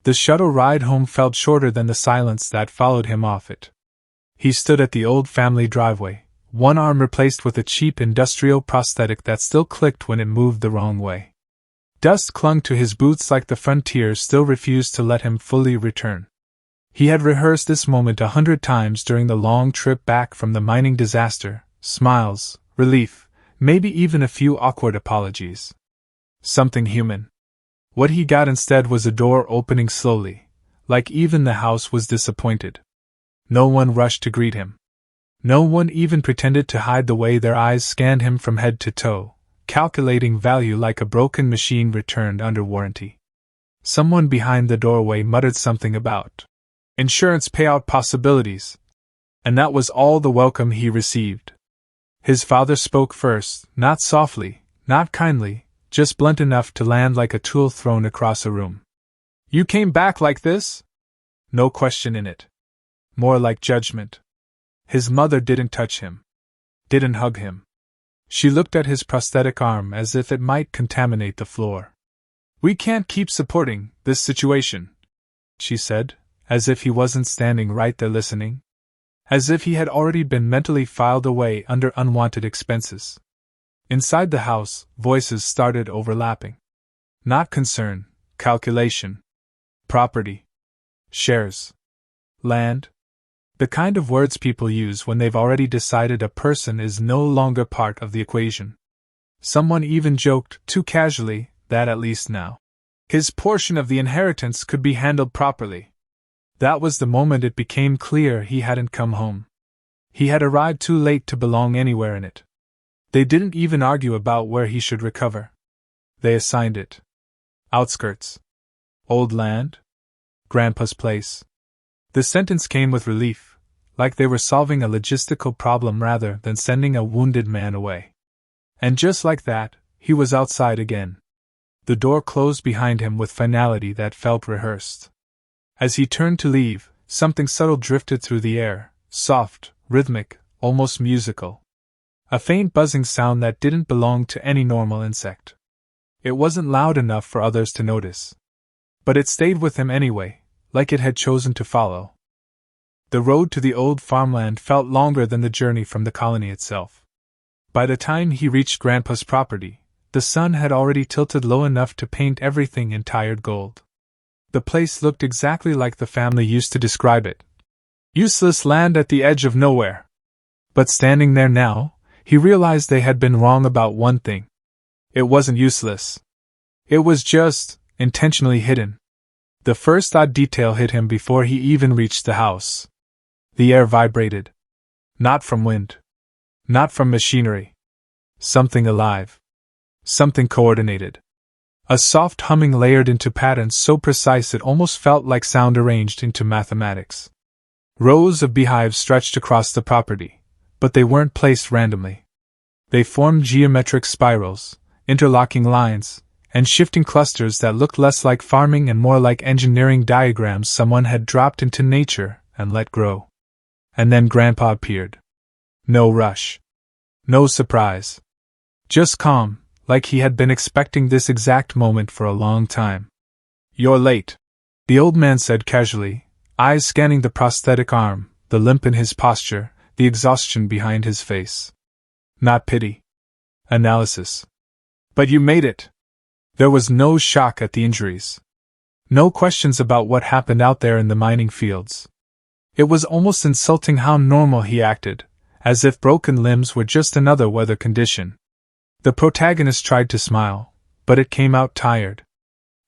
The shuttle ride home felt shorter than the silence that followed him off it. He stood at the old family driveway, one arm replaced with a cheap industrial prosthetic that still clicked when it moved the wrong way. Dust clung to his boots like the frontier still refused to let him fully return. He had rehearsed this moment 100 times during the long trip back from the mining disaster, smiles, relief, maybe even a few awkward apologies. Something human. What he got instead was a door opening slowly, like even the house was disappointed. No one rushed to greet him. No one even pretended to hide the way their eyes scanned him from head to toe, calculating value like a broken machine returned under warranty. Someone behind the doorway muttered something about insurance payout possibilities, and that was all the welcome he received. His father spoke first, not softly, not kindly, just blunt enough to land like a tool thrown across a room. "You came back like this?" No question in it. More like judgment. His mother didn't touch him. Didn't hug him. She looked at his prosthetic arm as if it might contaminate the floor. "We can't keep supporting this situation," she said, as if he wasn't standing right there listening. As if he had already been mentally filed away under unwanted expenses. Inside the house, voices started overlapping. Not concern, calculation. Property. Shares. Land. The kind of words people use when they've already decided a person is no longer part of the equation. Someone even joked, too casually, that at least now, his portion of the inheritance could be handled properly. That was the moment it became clear he hadn't come home. He had arrived too late to belong anywhere in it. They didn't even argue about where he should recover. They assigned it. Outskirts. Old land? Grandpa's place. The sentence came with relief, like they were solving a logistical problem rather than sending a wounded man away. And just like that, he was outside again. The door closed behind him with finality that felt rehearsed. As he turned to leave, something subtle drifted through the air, soft, rhythmic, almost musical. A faint buzzing sound that didn't belong to any normal insect. It wasn't loud enough for others to notice. But it stayed with him anyway, like it had chosen to follow. The road to the old farmland felt longer than the journey from the colony itself. By the time he reached Grandpa's property, the sun had already tilted low enough to paint everything in tired gold. The place looked exactly like the family used to describe it. Useless land at the edge of nowhere. But standing there now, he realized they had been wrong about one thing. It wasn't useless. It was just intentionally hidden. The first odd detail hit him before he even reached the house. The air vibrated. Not from wind. Not from machinery. Something alive. Something coordinated. A soft humming layered into patterns so precise it almost felt like sound arranged into mathematics. Rows of beehives stretched across the property, but they weren't placed randomly. They formed geometric spirals, interlocking lines, and shifting clusters that looked less like farming and more like engineering diagrams someone had dropped into nature and let grow. And then Grandpa appeared. No rush. No surprise. Just calm, like he had been expecting this exact moment for a long time. "You're late," the old man said casually, eyes scanning the prosthetic arm, the limp in his posture, the exhaustion behind his face. Not pity. Analysis. "But you made it." There was no shock at the injuries. No questions about what happened out there in the mining fields. It was almost insulting how normal he acted, as if broken limbs were just another weather condition. The protagonist tried to smile, but it came out tired.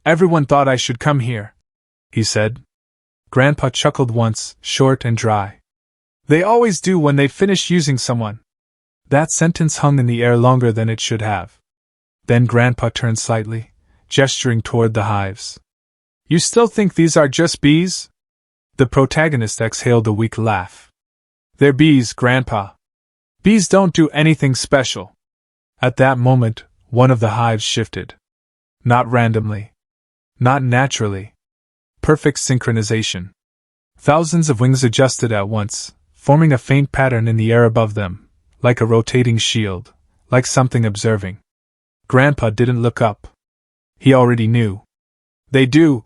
"Everyone thought I should come here," he said. Grandpa chuckled once, short and dry. "They always do when they finish using someone." That sentence hung in the air longer than it should have. Then Grandpa turned slightly, gesturing toward the hives. "You still think these are just bees?" The protagonist exhaled a weak laugh. "They're bees, Grandpa. Bees don't do anything special." At that moment, one of the hives shifted. Not randomly. Not naturally. Perfect synchronization. Thousands of wings adjusted at once, forming a faint pattern in the air above them, like a rotating shield, like something observing. Grandpa didn't look up. He already knew. "They do,"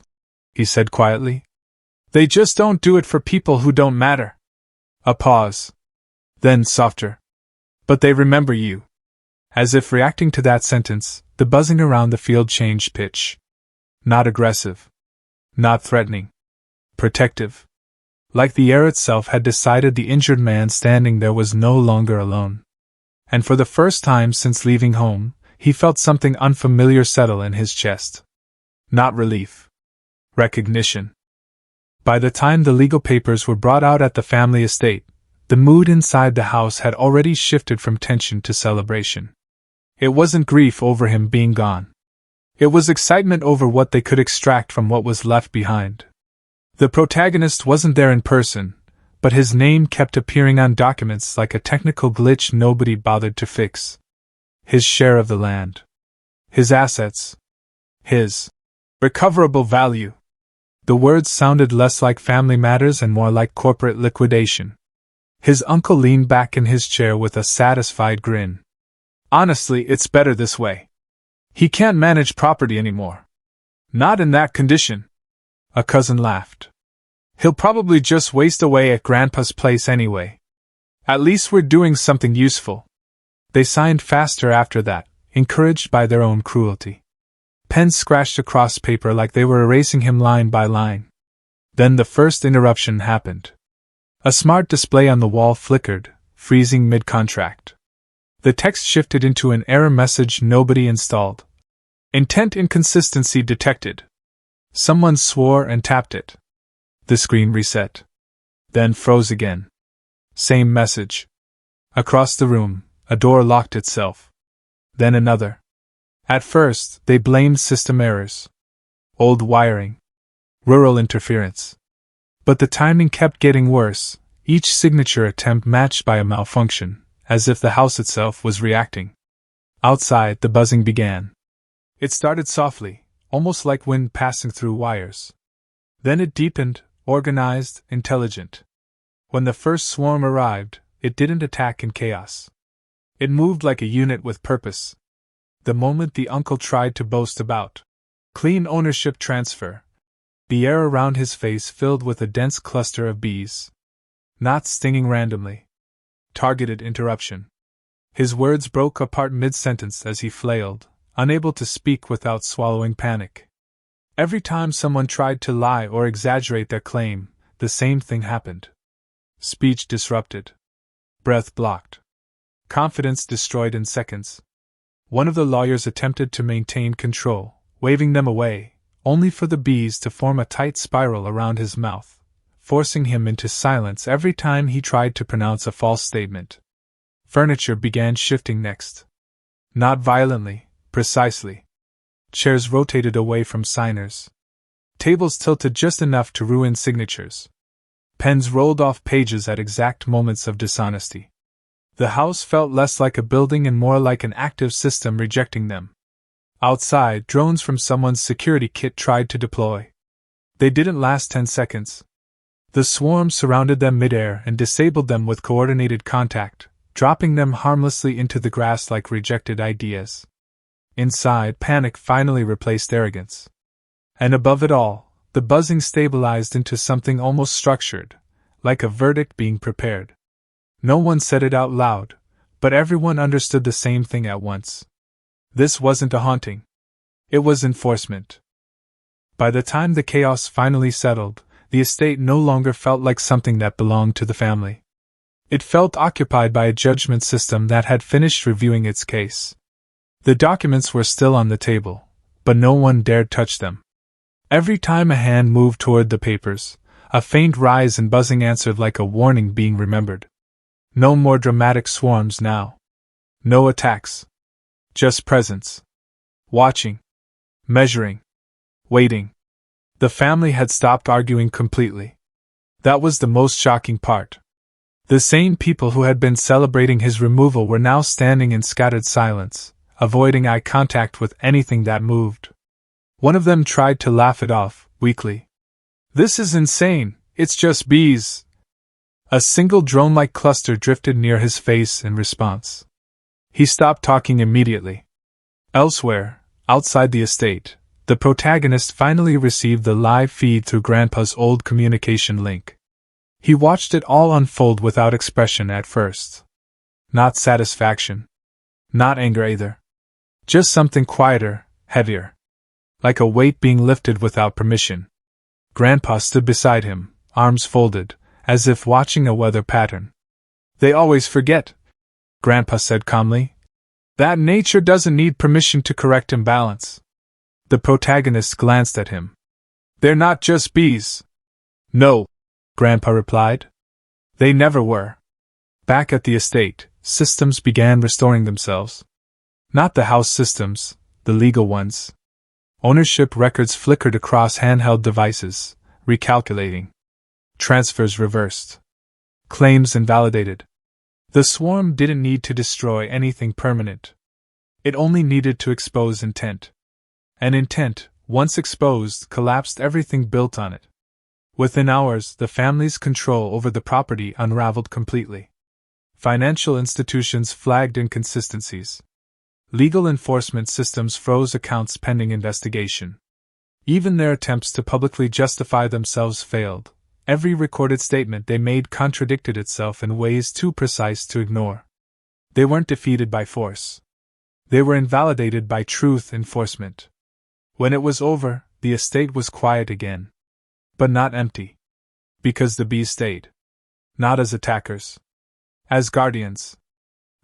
he said quietly. They just don't do it for people who don't matter. A pause. Then softer. But they remember you. As if reacting to that sentence, the buzzing around the field changed pitch. Not aggressive. Not threatening. Protective. Like the air itself had decided the injured man standing there was no longer alone. And for the first time since leaving home, he felt something unfamiliar settle in his chest. Not relief. Recognition. By the time the legal papers were brought out at the family estate, the mood inside the house had already shifted from tension to celebration. It wasn't grief over him being gone. It was excitement over what they could extract from what was left behind. The protagonist wasn't there in person, but his name kept appearing on documents like a technical glitch nobody bothered to fix. His share of the land. His assets. His recoverable value. The words sounded less like family matters and more like corporate liquidation. His uncle leaned back in his chair with a satisfied grin. Honestly, it's better this way. He can't manage property anymore. Not in that condition. A cousin laughed. He'll probably just waste away at Grandpa's place anyway. At least we're doing something useful. They signed faster after that, encouraged by their own cruelty. Pens scratched across paper like they were erasing him line by line. Then the first interruption happened. A smart display on the wall flickered, freezing mid-contract. The text shifted into an error message nobody installed. Intent inconsistency detected. Someone swore and tapped it. The screen reset. Then froze again. Same message. Across the room, a door locked itself. Then another. At first, they blamed system errors. Old wiring. Rural interference. But the timing kept getting worse, each signature attempt matched by a malfunction, as if the house itself was reacting. Outside, the buzzing began. It started softly, almost like wind passing through wires. Then it deepened, organized, intelligent. When the first swarm arrived, it didn't attack in chaos. It moved like a unit with purpose. The moment the uncle tried to boast about clean ownership transfer, the air around his face filled with a dense cluster of bees. Not stinging randomly. Targeted interruption. His words broke apart mid-sentence as he flailed, unable to speak without swallowing panic. Every time someone tried to lie or exaggerate their claim, the same thing happened. Speech disrupted. Breath blocked. Confidence destroyed in seconds. One of the lawyers attempted to maintain control, waving them away, only for the bees to form a tight spiral around his mouth, forcing him into silence every time he tried to pronounce a false statement. Furniture began shifting next. Not violently, precisely. Chairs rotated away from signers. Tables tilted just enough to ruin signatures. Pens rolled off pages at exact moments of dishonesty. The house felt less like a building and more like an active system rejecting them. Outside, drones from someone's security kit tried to deploy. They didn't last 10 seconds. The swarm surrounded them midair and disabled them with coordinated contact, dropping them harmlessly into the grass like rejected ideas. Inside, panic finally replaced arrogance. And above it all, the buzzing stabilized into something almost structured, like a verdict being prepared. No one said it out loud, but everyone understood the same thing at once. This wasn't a haunting. It was enforcement. By the time the chaos finally settled, the estate no longer felt like something that belonged to the family. It felt occupied by a judgment system that had finished reviewing its case. The documents were still on the table, but no one dared touch them. Every time a hand moved toward the papers, a faint rise and buzzing answered like a warning being remembered. No more dramatic swarms now. No attacks. Just presence. Watching. Measuring. Waiting. The family had stopped arguing completely. That was the most shocking part. The same people who had been celebrating his removal were now standing in scattered silence, avoiding eye contact with anything that moved. One of them tried to laugh it off, weakly. "This is insane, it's just bees." A single drone-like cluster drifted near his face in response. He stopped talking immediately. Elsewhere, outside the estate, The protagonist finally received the live feed through Grandpa's old communication link. He watched it all unfold without expression at first. Not satisfaction. Not anger either. Just something quieter, heavier. Like a weight being lifted without permission. Grandpa stood beside him, arms folded, as if watching a weather pattern. "They always forget," Grandpa said calmly, "that nature doesn't need permission to correct imbalance." The protagonist glanced at him. "They're not just bees." "No," Grandpa replied. "They never were." Back at the estate, systems began restoring themselves. Not the house systems, the legal ones. Ownership records flickered across handheld devices, recalculating. Transfers reversed. Claims invalidated. The swarm didn't need to destroy anything permanent. It only needed to expose intent. And intent, once exposed, collapsed everything built on it. Within hours, the family's control over the property unraveled completely. Financial institutions flagged inconsistencies. Legal enforcement systems froze accounts pending investigation. Even their attempts to publicly justify themselves failed. Every recorded statement they made contradicted itself in ways too precise to ignore. They weren't defeated by force. They were invalidated by truth enforcement. When it was over, the estate was quiet again. But not empty. Because the bees stayed. Not as attackers. As guardians.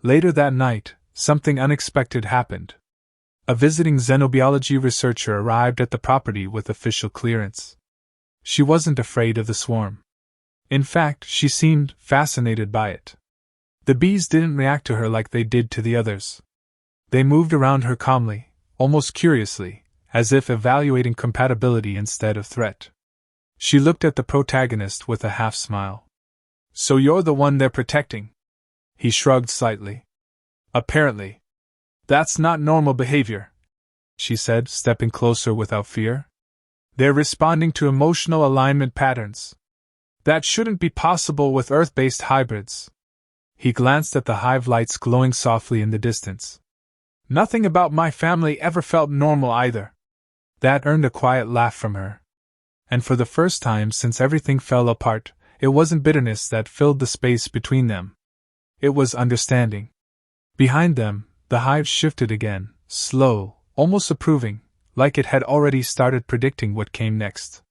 Later that night, something unexpected happened. A visiting xenobiology researcher arrived at the property with official clearance. She wasn't afraid of the swarm. In fact, she seemed fascinated by it. The bees didn't react to her like they did to the others. They moved around her calmly, almost curiously, as if evaluating compatibility instead of threat. She looked at the protagonist with a half-smile. "So you're the one they're protecting?" He shrugged slightly. "Apparently. That's not normal behavior," she said, stepping closer without fear. "They're responding to emotional alignment patterns. That shouldn't be possible with Earth-based hybrids." He glanced at the hive lights glowing softly in the distance. "Nothing about my family ever felt normal either." That earned a quiet laugh from her. And for the first time since everything fell apart, it wasn't bitterness that filled the space between them. It was understanding. Behind them, the hive shifted again, slow, almost approving, like it had already started predicting what came next.